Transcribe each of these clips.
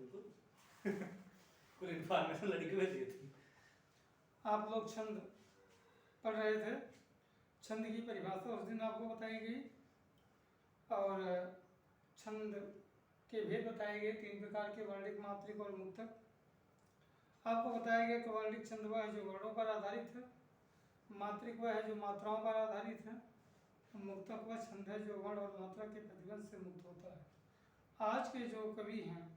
तुमको कुछ इन्फॉर्मेशन लड़की में दी थी। आप लोग छंद पढ़ रहे थे, छंद की परिभाषा उस दिन आपको बताई गई और छंद के भेद बताए गए। 3 प्रकार के, वर्णिक, मात्रिक और मुक्तक। आपको बताया गया कि वर्णिक छंद वह है जो वर्णों पर आधारित है, मात्रिक वह है जो मात्राओं पर आधारित है, मुक्तक वह छंद है जो वर्ण और मात्रा के प्रतिबंध से मुक्त होता है। आज के जो कवि हैं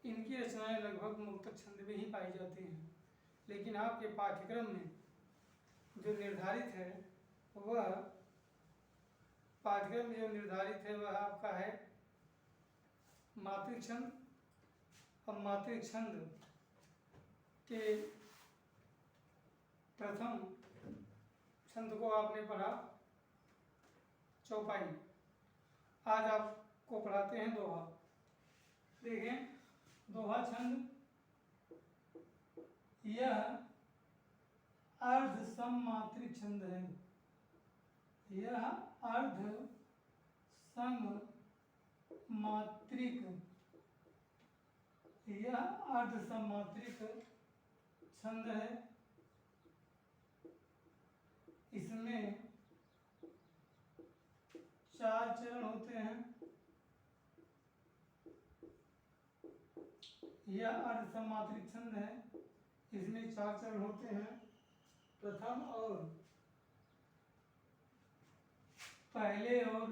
इनकी रचनाएं लगभग मुक्तक छंद में ही पाई जाती हैं, लेकिन आपके पाठ्यक्रम में जो निर्धारित है वह वह आपका है मात्रिक छंद। अब मात्रिक छंद के प्रथम छंद को आपने पढ़ा चौपाई। आज आपको पढ़ाते हैं दोहा। देखें, दोहा छंद यह अर्ध सममात्रिक छंद है। यह अर्ध सममात्रिक छंद है। इसमें 4 चरण होते हैं। यह अर्ध सममात्रिक छंद है, इसमें 4 चरण होते हैं। प्रथम और पहले और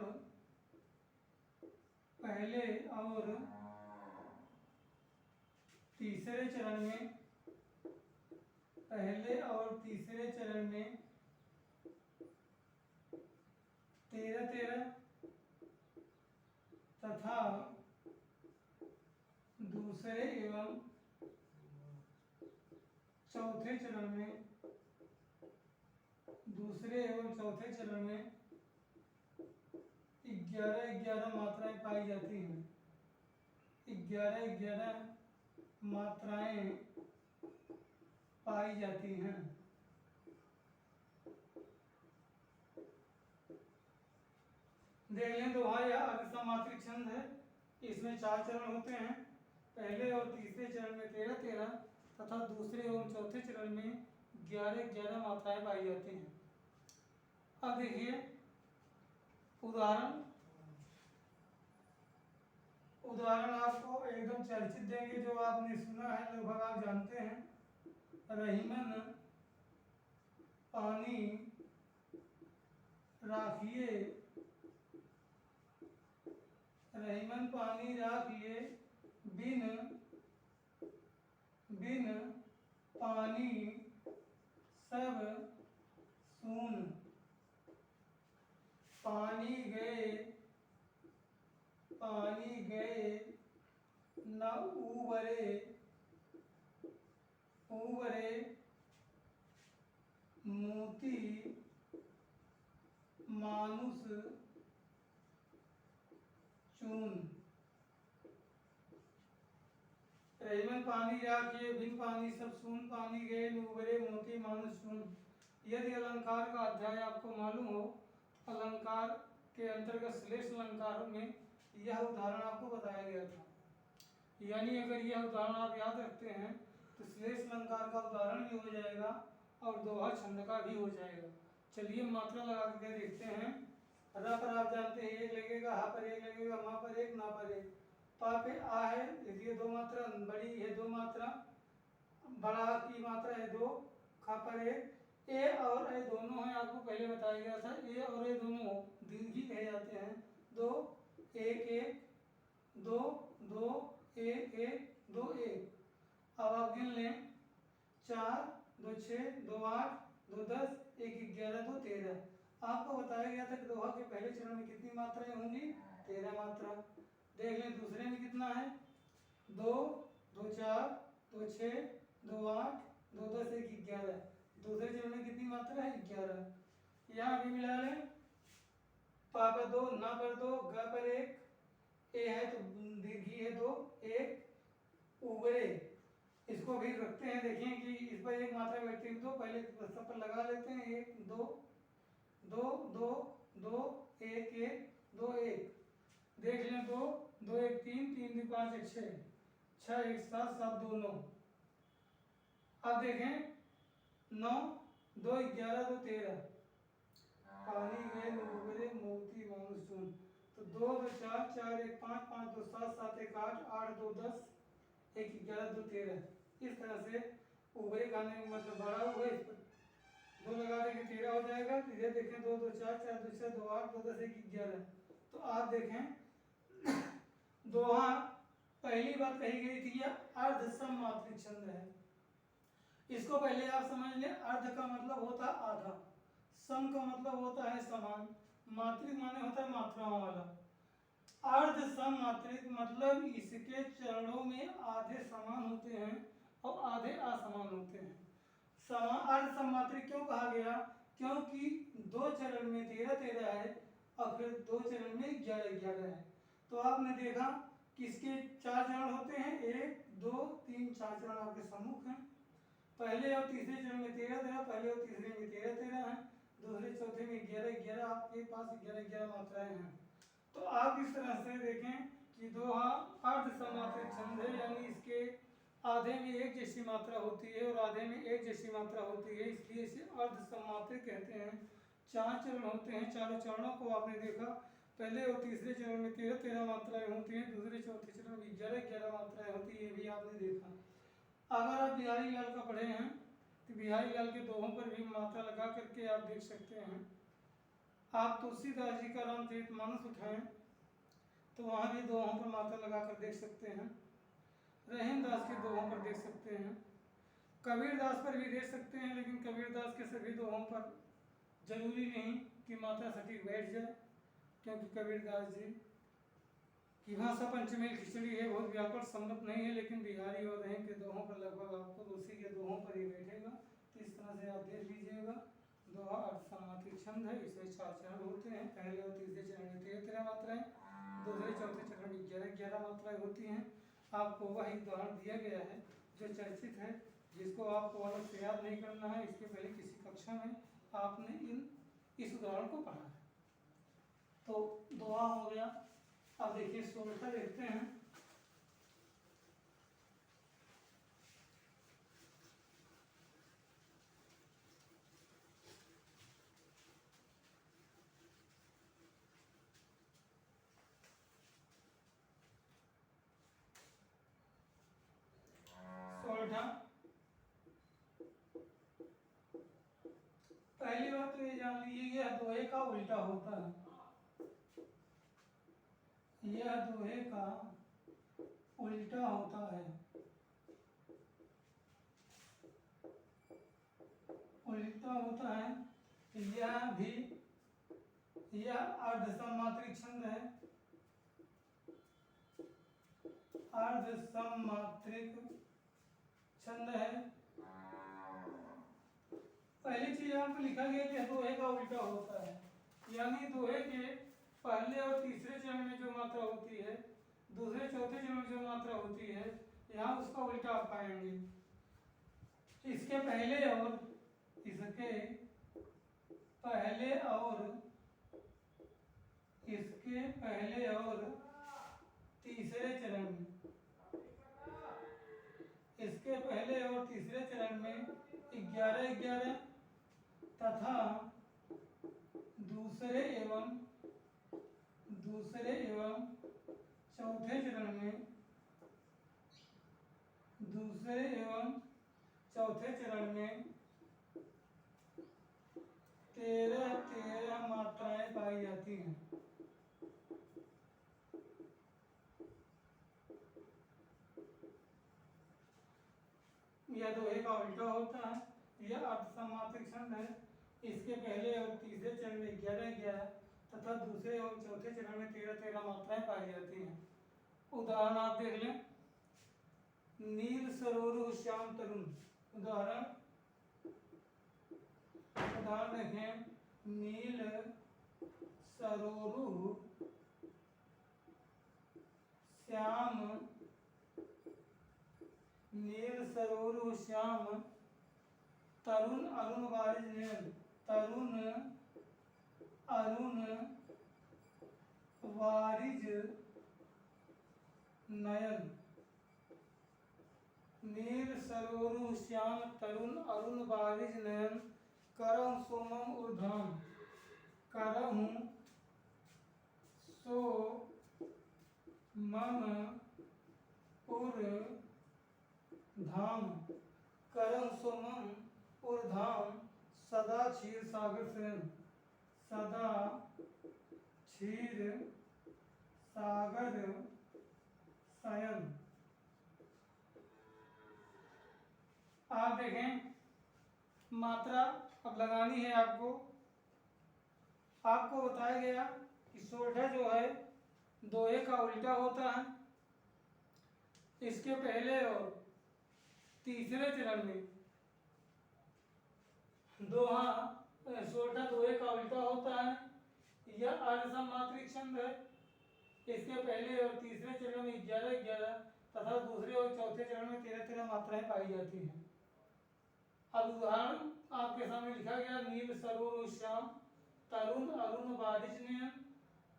तीसरे चरण में, पहले और तीसरे चरण में 13-13 तथा दूसरे एवं चौथे चरण में 11-11 मात्राएं पाई जाती हैं। 11-11 मात्राएं पाई जाती हैं। देख लें, दोहा यह अर्ध सममात्रिक छंद है। इसमें 4 चरण होते हैं। पहले और तीसरे चरण में 13-13 तथा दूसरे एवं चौथे चरण में 11-11 मात्राएं पाई जाती हैं। अब देखिए उदाहरण आपको एकदम चर्चित देंगे, जो आपने सुना है, लगभग आप जानते हैं। रहीमन पानी राखिए बिन पानी सब सून। पानी गए न उबरे मोती मानुष चून। रहीमन पानी राखिए बिन पानी सब सून, पानी गए न उबरे मोती मानुष चून। यदि अलंकार का अध्याय आपको मालूम हो, अलंकार के अंतर्गत श्लेष अलंकार में यह उदाहरण आपको बताया गया था। यानी अगर यह उदाहरण आप याद रखते हैं तो श्लेष अलंकार का उदाहरण भी हो जाएगा और दोहा छंद का भी हो जाएगा। चलिए मात्रा लगा करके देखते हैं। र पर आप जानते हैं 1 लगेगा, हा पर 1 लगेगा, मा पर 1, ना पर 1। पा पे आ है, ये 2 मात्रा, बड़ी है 2 मात्रा, बड़ा की मात्रा है 2, खा पर 1। ए और ए दोनों है, आपको पहले बताया गया था। ए और ए दोनों दीर्घी कहे जाते हैं। 2 1 1 2 2 1 1 2 1। अब आप गिन लें, 4 2 6 2 8 2 10 1 11 2 13। आपको बताया गया था कि दोहा के पहले चरण में कितनी मात्राएं होंगी? 13 मात्रा। देख लें दूसरे में कितना है? 2 2 4 2 6 2 8 2 10 1 11। दूसरे चरण में कितनी मात्रा है? 11। यहाँ भी मिला लें, पा पर 2, ना पर 2, ग पर 1, ए है तो दीर्घी है 2 1, उबरे इसको भी रखते हैं। देखें कि इस पर 1 मात्रा बैठती है 2, पहले सब पर लगा लेते हैं। 1 2 2 2 2 1 1 2 1। देख लें 2 2 1 3 3 2 5 1 6 6 1 7 7 2 9। अब देखें 9 2 11 2 13 पानी गए नूबरे मोती मानसून। तो 2 2 4 4 1 5 5 2 7 7 1 8 8 2 10 1 11 2 13। इस तरह से उबरे खाने में मतलब बड़ा हुआ इस पर 2 लगा देंगे 13 हो जाएगा। इधर देखें 2 2 4 4 2 6 2 8 2 10 1 11। तो आप देखें दोहा पहली बात कही गई थी यह अर्ध सममात्रिक छंद है। इसको पहले आप समझ लें। अर्ध का मतलब होता है आधा, सम का मतलब होता है समान, मात्रिक माने होता है मात्राओं वाला। अर्ध सममात्रिक मतलब इसके चरणों में आधे समान होते हैं और आधे असमान होते हैं। अर्ध सममात्रिक क्यों कहा गया? क्योंकि 2 चरण में 13 13 है और फिर 2 चरण में 11 11 है। तो आपने देखा कि इसके 4 चरण होते हैं, 1 2 3 4 चरण आपके सम्मुख हैं। पहले और तीसरे चरण में 13 13, पहले और तीसरे में 13 13 है, दूसरे चौथे में 11 11 आपके पास 11 11 मात्राएं हैं। तो आप इस तरह से देखें कि दोहा अर्ध सममात्रिक छंद है, यानी इसके आधे में एक जैसी मात्रा होती है और आधे में एक जैसी मात्रा होती है, इसलिए इसे अर्ध सममात्रिक कहते हैं। 4 चरण होते हैं, चारों चरणों को आपने देखा। पहले और तीसरे चरण में 13 13 मात्राएं होती हैं, दूसरे चौथे चरण में 11 11 मात्राएं होती है, ये भी आपने देखा। अगर आप बिहारी लाल का पढ़े हैं तो बिहारी लाल के दोहों पर भी मात्रा लगा करके आप देख सकते हैं। आप तुलसीदास जी का रामचरितमानस उठाएं तो वहाँ भी दोहों पर मात्रा लगा कर देख सकते हैं। रहीम दास के दोहों पर देख सकते हैं, कबीर दास पर भी देख सकते हैं, लेकिन कबीर दास के सभी दोहों पर जरूरी नहीं कि मात्रा सटीक बैठ जाए, क्योंकि कबीर दास जी की भाषा पंचमेल खिचड़ी है, बहुत व्याकरण सम्मत नहीं है, लेकिन बिहारी और रहीम के दोहों पर लगभग आपको उसी के दोहों पर ही बैठेगा। तो इस तरह से आप देख लीजिएगा। दोहा अर्ध सममात्रिक छंद है, इसमें 4 चरण होते हैं। पहले और तीसरे चरण में 13 13 मात्राएं, दूसरे चौथे चरण में 11 11 मात्राएं होती हैं। आपको वही उदाहरण दिया गया है जो चर्चित है, जिसको आपको अलग से याद नहीं करना है। इसके पहले किसी कक्षा में आपने इस उदाहरण को पढ़ा है। तो दोहा हो गया। अब देखिए सोलठा देखते हैं। सोलठा पहली बात तो ये जान लीजिए यह दोहे का उल्टा होता है। यह दोहे का उल्टा होता है। उल्टा होता है। यह अर्ध सममात्रिक छंद है। अर्ध सममात्रिक छंद है। पहली चीज आपको लिखा गया कि दोहे का उल्टा होता है, यानी दोहे के पहले और तीसरे चरण में जो मात्रा होती है, दूसरे चौथे चरण में जो मात्रा होती है, यहाँ उसका उल्टा आप पाएंगे। इसके पहले और तीसरे चरण में 11 11 तथा दूसरे एवं चौथे चरण में 13 13 मात्राएं पाई जाती हैं। यह दोहे का उल्टा होता है। यह अर्ध सममात्रिक छंद है। इसके पहले और तीसरे चरण में 11 11 तथा दूसरे और चौथे चरण में 13 13 मात्राएं पाई जाती हैं। उदाहरण आप देख लें। नील सरोरु श्याम तरुण। उदाहरण देखें। नील सरोरु श्याम तरुण अरुण वारिज नयन। तरुण अरुण वारिज नयन। सरोरु श्याम तरुण अरुण बारिज नयन करहु सोमम ऊर्ध्वम करहु सो मम ऊर्ध्वम करहु सोमम ऊर्ध्वम सदा क्षीर सागर शयन सदा क्षीर सागर शयन। आप देखें मात्रा अब लगानी है आपको। आपको बताया गया कि सोरठा जो है दोहे का उल्टा होता है। इसके पहले और तीसरे चरण में दोहा सोरठा दोहे का उल्टा होता है। यह अर्धसमात्रिक छंद है। इसके पहले और तीसरे चरण में 11-11 तथा दूसरे और चौथे चरण में 13-13 मात्राएं पाई जाती हैं। अब उदाहरण आपके सामने लिखा गया नील सरोरु श्याम तरुण अरुण बारिज नयन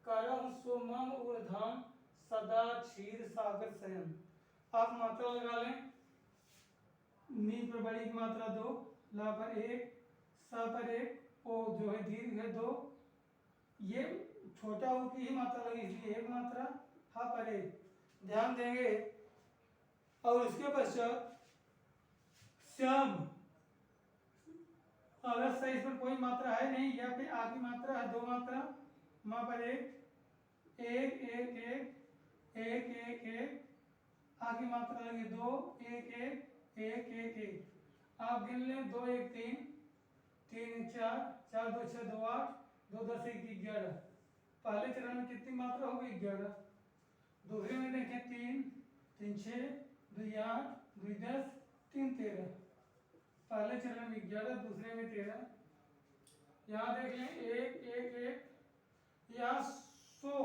करहु सोमम ऊर्ध्वम सदा क्षीर सागर शयन। आप मात्रा लगा लें। नी पर बड़ी की मात्रा 2, ला पर 1, सा पर 1, ओ जो है दीर्घ है 2, ये छोटा ऊ की ही मात्रा लगी इसलिए 1 मात्रा, हा पर 1 ध्यान देंगे। और उसके पश्चात श्याम अगर से इस पर कोई मात्रा है नहीं या फिर आखिरी मात्रा है 2 मात्रा, माँ पर 1 1 1 1 1 1 1 आखिरी मात्रा लगी 2 1 1 1 1 1। आप गिन लें 2 1 3 3 1 4 4 2 6 2 8 2 10 1 11। पहले चरण में कितनी मात्रा होगी 11। दूसरे में देखें 3 3 6 2 8 2 10 3 13। पहले चरण में 11 दूसरे में 13। यहाँ देख लें 1 1 1 यहाँ सो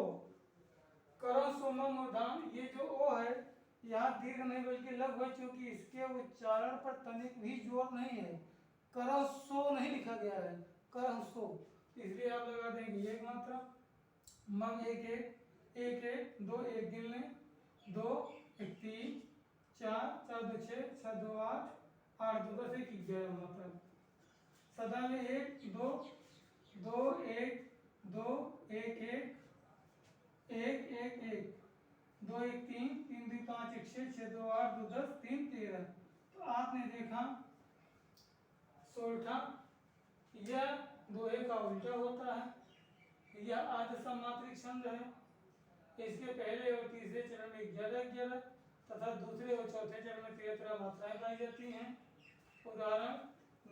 करो सोमम ऊर्ध्वम। ये जो ओ है यहाँ दीर्घ नहीं बल्कि लघु है क्योंकि इसके उच्चारण पर तनिक भी जोर नहीं है। करो सो नहीं लिखा गया है, करो सो, इसलिए आप लगा देंगे 1 मात्रा। मम 1 1 1 1 2 1 गिन लें 2 1 3 4 4 2 6 6 2 8 8 2 10 1 11 मात्रा। सदा में 1 2 2 1 2 1 1 1 1 1 2 1 3 3 2 5 1 6 6 2 8 2 10 3 13। तो आपने देखा सोरठा यह दोहे का उल्टा होता है। यह अर्धसमात्रिक छंद है। इसके पहले और तीसरे चरण में 11-11 तथा दूसरे और चौथे चरण में 13-13 मात्राएं पाई जाती हैं। उदाहरण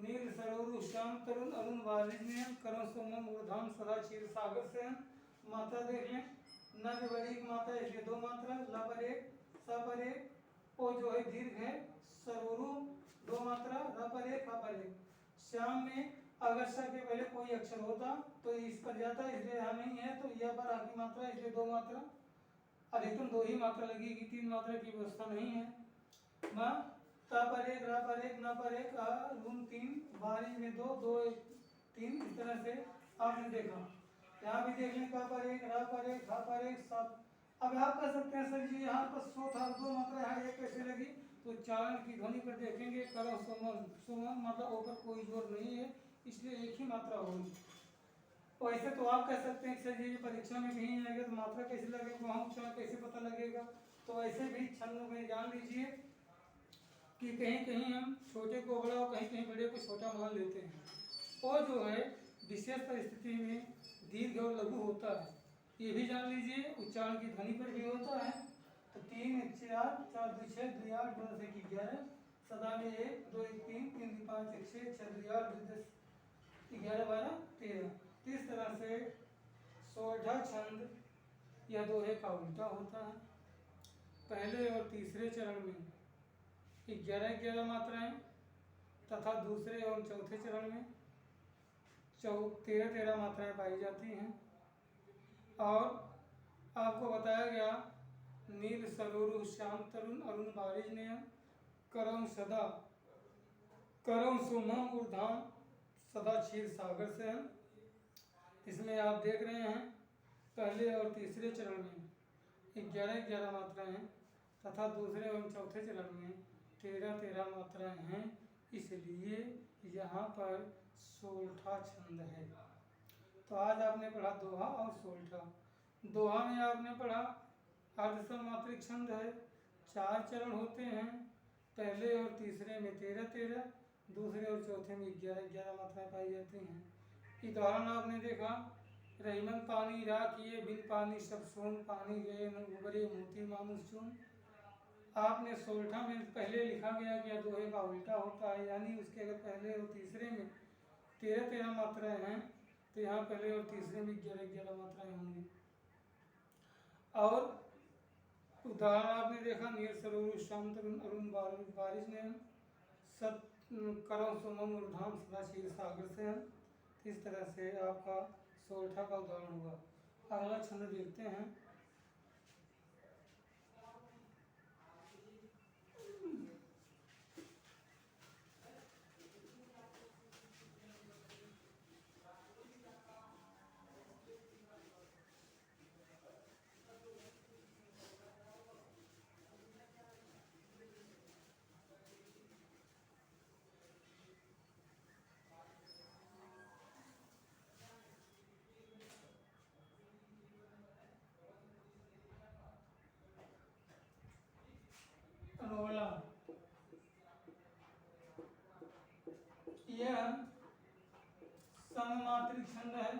नील सरोरु श्याम तरुण अरुण बारिज नयन करहु सोमम ऊर्ध्वम सदा क्षीर सागर शयन। मात्रा देख लें। न भी बड़ी एक मात्रा इसलिए 2 मात्रा, ला पर 1 सा पर 1 ओ जो है दीर्घ है सरोरु 2 मात्रा, र पर 1 हा पर 1। श्याम में अगर स के पहले कोई अक्षर होता तो इस पर जाता, इसलिए यहाँ नहीं है तो यह पर आखिरी मात्रा इसलिए 2 मात्रा। अधिकतम 2 ही मात्रा लगेगी, 3 मात्रा की व्यवस्था नहीं है। माँ ता पर 1 रा पर 1 न पर 1 रूम 3 बारिश में 2 2 1 3। इस तरह से आपने देखा। यहाँ भी देख लें का पर 1 रा पर 1 हा पर 1 सब। अब आप कह सकते हैं सर जी यहाँ पर सो था 2 मात्रा है, 1 कैसे लगी? तो उच्चारण की ध्वनि पर देखेंगे करो सोमम सोमम मतलब ऊपर कोई जोर नहीं है इसलिए 1 ही मात्रा होगी। वैसे तो आप कह सकते हैं सर जी परीक्षा में नहीं आएगा तो मात्रा कैसे लगेगा, वहाँ उच्चारण कैसे पता लगेगा? तो ऐसे भी छंद में जान लीजिए कि कहीं कहीं हम छोटे को बड़ा और कहीं कहीं बड़े को छोटा मान लेते हैं। और जो है विशेष परिस्थिति में दीर्घ और लघु होता है, ये भी जान लीजिए। उच्चारण की ध्वनि पर भी होता है। तो 3 1 4 4 2 6 2 8 2 10 1 11। सदा में 1 2 1 3 3 2 5 1 6 6 2 8 2 10 11 12 13। इस तरह से सोरठा छंद यह दोहे का उल्टा होता है। पहले और तीसरे चरण में 11-11 मात्राएं तथा दूसरे और चौथे चरण में 13-13 मात्राएं पाई जाती हैं। और आपको बताया गया नील सरोरु श्याम तरुण अरुण बारिज नयन करहु सदा करहु सोमम ऊर्ध्वम सदा क्षीर सागर शयन। इसमें आप देख रहे हैं पहले और तीसरे चरण में 11-11 मात्राएं तथा दूसरे और चौथे चरण में 13 मात्राएं हैं, इसलिए यहाँ पर सोलठा छंद है। तो आज आपने पढ़ा दोहा और सोलठा। दोहा में आपने पढ़ा अर्धसमात्रिक छंद है, 4 चरण होते हैं, पहले और तीसरे में 13, दूसरे और चौथे में 11 मात्राएं पाई जाती हैं। उदाहरण आपने देखा, रहीमन पानी राख ये बिन पानी सब सोन पानी गए न उबरे मोती मानुष चून। आपने सोलठा में पहले लिखा गया कि दोहे का उल्टा होता है, यानी उसके अगर पहले और तीसरे में 13 मात्राएं हैं तो यहाँ पहले और तीसरे में 11 मात्राएं होंगी। और उदाहरण आपने देखा, नीर सरोवर शांत अरुण बारिश ने सत करो सुमन उर्धाम सदा क्षीर सागर से। इस तरह से आपका सोलठा का उदाहरण हुआ। अगला छंद देखते हैं। रोला, यह सममात्रिक छंद है।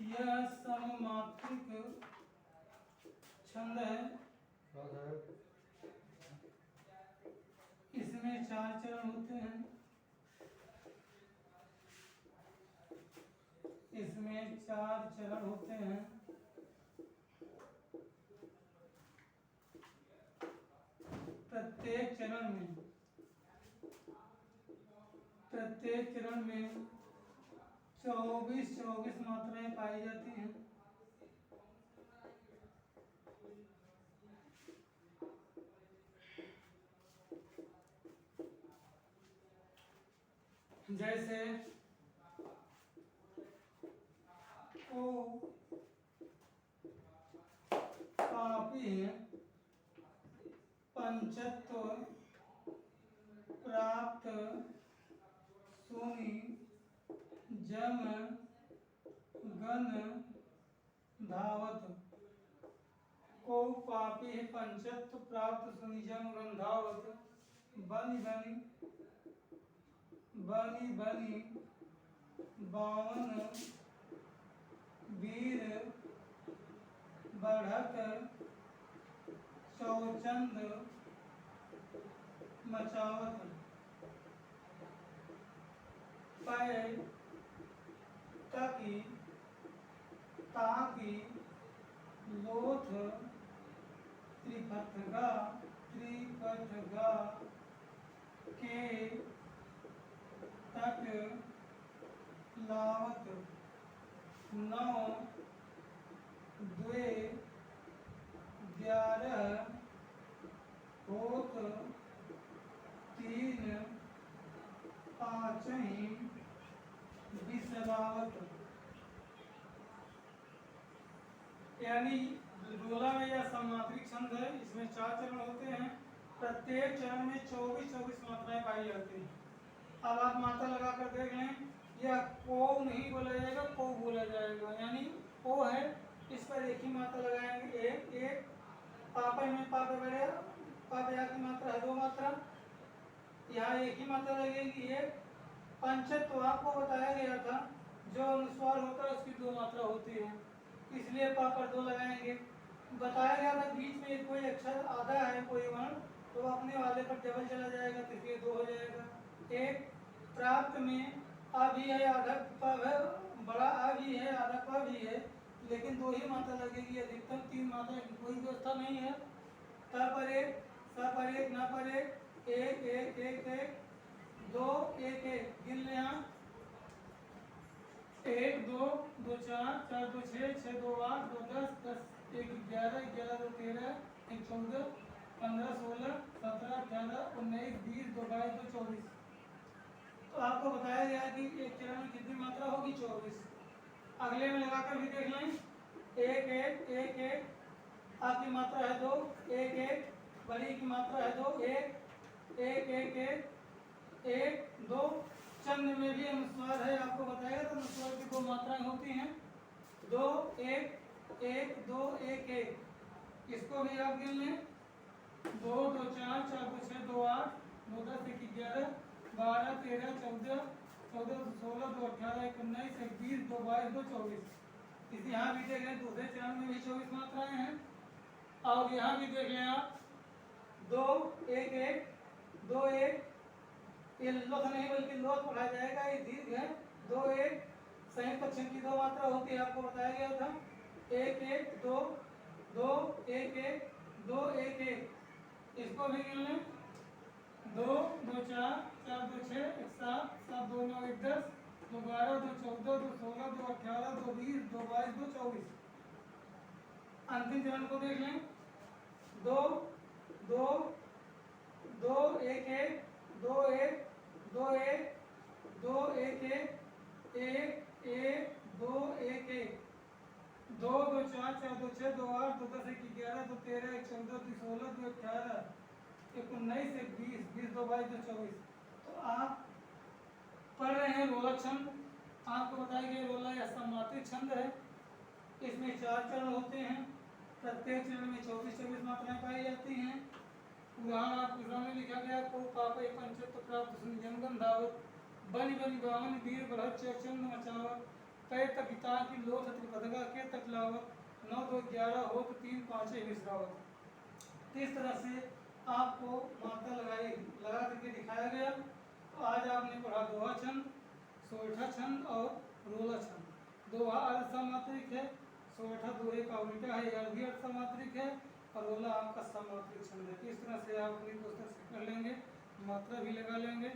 यह सममात्रिक छंद है। इसमें 4 चरण होते हैं। इसमें 4 चरण होते हैं। प्रत्येक चरण में 24 मात्राएं पाई जाती हैं। जैसे ओ पापी पंचत्व प्राप्त सुनि जम गण धावत। को पापी पंचत्व प्राप्त सुनि जम गण धावत। बनि बनि बावन वीर बढ़त चौचंद मचावत। पै तकी ताकी लोथ त्रिपथगा के तट लावत। 9 द्वे 11 होत 3 पाँचहीं बिसरावत। यानी रोला में यह सममात्रिक छंद है। इसमें 4 चरण होते हैं। प्रत्येक चरण में 24 मात्राएं पाई जाती हैं। अब आप मात्रा लगा कर देख लें, यह को नहीं बोला जाएगा, को बोला जाएगा। यानी को है, इस पर एक ही मात्रा लगाएंगे, एक। पापा में पापा बड़े पापा की मात्रा है 2 मात्रा, यहाँ एक ही मात्रा लगेगी, एक। पंचत्व आपको बताया गया था, जो अनुस्वार होता है उसकी 2 मात्रा होती है, इसलिए पा पर 2 लगाएंगे। बताया गया था बीच में कोई अक्षर आधा है, कोई वर्ण, तो अपने वाले पर डबल चला जाएगा, तो इसलिए 2 हो जाएगा। एक प्राप्त में आ भी है, आधा प है, बड़ा आ भी है, आधा प भी है, लेकिन 2 ही मात्रा लगेगी। अधिकतम 3 मात्रा की कोई व्यवस्था नहीं है। त पर एक, स पर एक, न पर एक, 1 1 1 1 2 1 1 गिन ले यहाँ। 1 2 2 4 4 2 6 6 2 8 2 10 10 1 11 11 2 13 1 14 15 16 17 18 19 20 2 22 2 24। तो आपको बताया गया कि एक चरण में कितनी मात्रा होगी, 24। अगले में लगाकर भी देख लें, 1 1 1 1 आपकी मात्रा है 2 1 1, बड़ी की मात्रा है 2 1 एक एक एक एक दो। चंद में भी अनुस्वार है, आपको बताएगा तो अनुस्वार की दो मात्राएं होती हैं, दो एक एक दो एक एक। इसको भी आप गिन लें, दो दो चार, चार दो छः, दो आठ, दो 10, 1 11, 12 13 14, 14 दो 16, 2 18, 1 19, 1 20, 2 22, 2 24। इस यहाँ भी देख लें, दूसरे चरण में भी 24 मात्राएं हैं। और यहाँ भी देख लें आप, दो एक एक दो एक, ये लोथ नहीं बल्कि लोथ पढ़ा जाएगा, ये दीर्घ है। दो एक संयुक्त अक्षर की दो मात्रा होती है, आपको बताया गया था। एक एक दो, दो एक एक दो एक एक। इसको भी गिन लें, दो दो चार, चार दो छः, 1 7, 7 2 9 1 10, 2 12, 2 14, 2 16, 2 18, 2 20, 2 22, 2 24। अंतिम चरण को देख लें, दो दो दो एक एक दो एक दो एक दो एक एक एक एक दो एक एक, दो दो चार, चार दो छः, 2 8, 2 10, 1 11, 2 13, 1 14, 2 16, 2 18, 1 19, 1 20, 20 2 22, 2 24। तो आप पढ़ रहे हैं रोला छंद। आपको बताया गया रोला या समात्रिक छंद है। इसमें 4 चरण होते हैं, प्रत्येक चरण में 24-24 मात्राएं पाई जाती हैं। उदाहरण आपके सामने लिखा गया, को पापे पंचत्व प्राप्त सुनिजन धावत, बनि बनि बावन वीर बढ़त चंद मचावत, तय तकिता की लोथ त्रिपदगा के तक लावत, 9 2 11 होत 3 5 विश्रावत। इस तरह से आपको मात्रा लगा करके दिखाया गया। तो आज आपने पढ़ा दोहा छंद, सोरठा छंद और रोला छंद। दोहा अर्ध समात्रिक है, सोरठा दोहे का उल्टा है, यह भी अर्ध समात्रिक है, और रोला आपका समात्रिक छंद है। इस तरह से आप अपनी पुस्तक से कर लेंगे, मात्रा भी लगा लेंगे।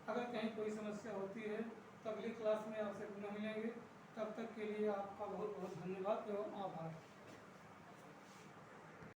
अगर कहीं कोई समस्या होती है तो अगली क्लास में आपसे पुनः मिलेंगे। तब तक के लिए आपका बहुत बहुत धन्यवाद एवं आभार।